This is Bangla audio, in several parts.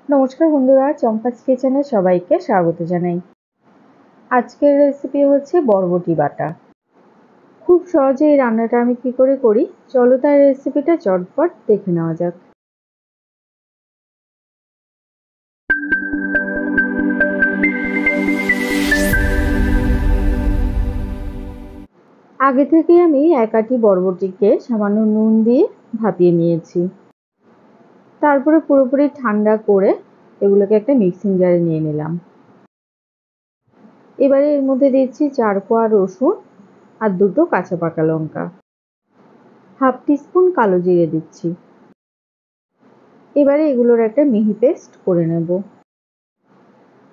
নমস্কার বন্ধুরা, চম্পাস কিচেনে সবাইকে স্বাগত জানাই। আজকের রেসিপি হচ্ছে বরবটি বাটা। খুব সহজে এই রান্নাটা আমি কি করে করি, চলো তার রেসিপিটা চটপট দেখে নেওয়া যাক। আগে থেকে আমি এক আটি বরবটিকে সামান্য নুন দিয়ে ভাপিয়ে নিয়েছি। তারপরে পুরোপুরি ঠান্ডা করে এগুলোকে একটা মিক্সিং জারে নিয়ে নিলাম। এবারে এর মধ্যে দিচ্ছি 4 কোয়া রসুন আর 2টো কাঁচা পাকা লঙ্কা, হাফ টিস্পুন কালো জিরে দিচ্ছি। এবারে এগুলোর একটা মিহি পেস্ট করে নেব।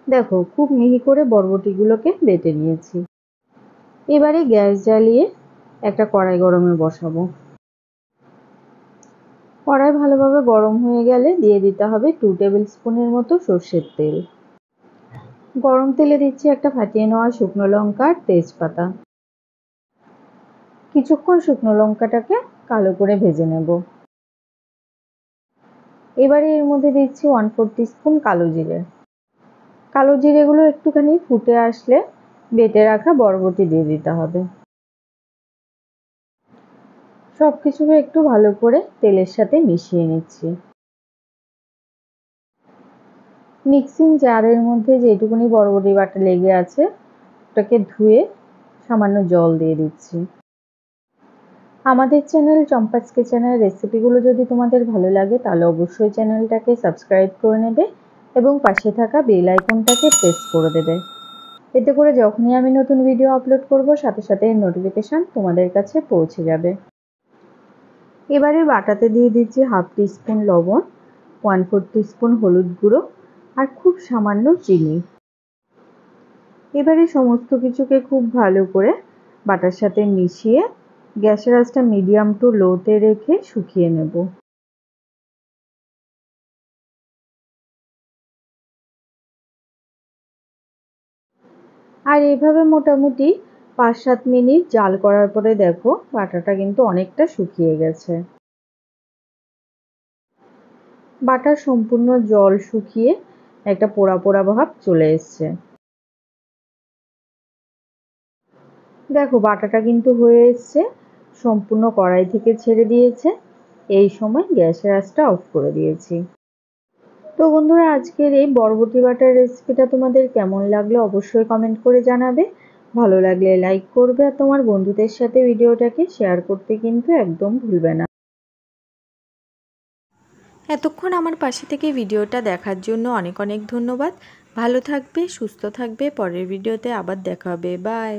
দেখো, খুব মিহি করে বরবটিগুলোকে বেটে নিয়েছি। এবারে গ্যাস জ্বালিয়ে একটা কড়াই গরমে বসাবো। কড়াই ভালোভাবে গরম হয়ে গেলে দিয়ে দিতে হবে 2 টেবিল স্পুনের মতো সর্ষের তেল। গরম তেলে দিচ্ছি একটা ফাটিয়ে নেওয়া শুকনো লঙ্কা আর তেজপাতা। কিছুক্ষণ শুকনো লঙ্কাটাকে কালো করে ভেজে নেব। এবারে এর মধ্যে দিচ্ছি 1/4 টিস্পুন কালো জিরে। কালো জিরেগুলো একটুখানি ফুটে আসলে বেটে রাখা বরবটি দিয়ে দিতে হবে। সবকিছুকে একটু ভালো করে তেলের সাথে মিশিয়ে নিচ্ছি। মিক্সিং জারের মধ্যে যেটুকুনি বরবটি বাটা লেগে আছে ওটাকে ধুয়ে সামান্য জল দিয়ে দিচ্ছি। আমাদের চ্যানেল চম্পাস কিচেনের রেসিপিগুলো যদি তোমাদের ভালো লাগে তাহলে অবশ্যই চ্যানেলটাকে সাবস্ক্রাইব করে নেবে এবং পাশে থাকা বেল আইকনটাকে প্রেস করে দেবে। এতে করে যখনই আমি নতুন ভিডিও আপলোড করব সাথে সাথে নোটিফিকেশন তোমাদের কাছে পৌঁছে যাবে। এবারে বাটাতে দিয়ে দিচ্ছি হাফ টিস্পুন লবণ, 1/4 টিস্পুন হলুদ গুঁড়ো আর খুব সামান্য চিনি। এবারে সমস্ত কিছুকে খুব ভালো করে বাটার সাথে মিশিয়ে গ্যাসের আঁচটা মিডিয়াম টু লোতে রেখে শুকিয়ে নেব। আর এইভাবে মোটামুটি 5-7 মিনিট জাল করার পরে দেখো বাটাটা কিন্তু অনেকটা শুকিয়ে গেছে। বাটার সম্পূর্ণ জল শুকিয়ে একটা পোড়া পোড়া ভাব চলে এসছে। দেখো বাটাটা কিন্তু হয়ে এসছে, সম্পূর্ণ কড়াই থেকে ছেড়ে দিয়েছে। এই সময় গ্যাসের আঁচটা অফ করে দিয়েছি। তো বন্ধুরা, আজকের এই বরবটি বাটার রেসিপিটা তোমাদের কেমন লাগলো অবশ্যই কমেন্ট করে জানাবে। ভালো লাগলে লাইক করবে আর তোমার বন্ধুদের সাথে ভিডিওটাকে শেয়ার করতে কিন্তু একদম ভুলবে না। এতক্ষণ আমার পাশে থেকে ভিডিওটা দেখার জন্য অনেক অনেক ধন্যবাদ। ভালো থাকবে, সুস্থ থাকবে। পরের ভিডিওতে আবার দেখা হবে। বাই।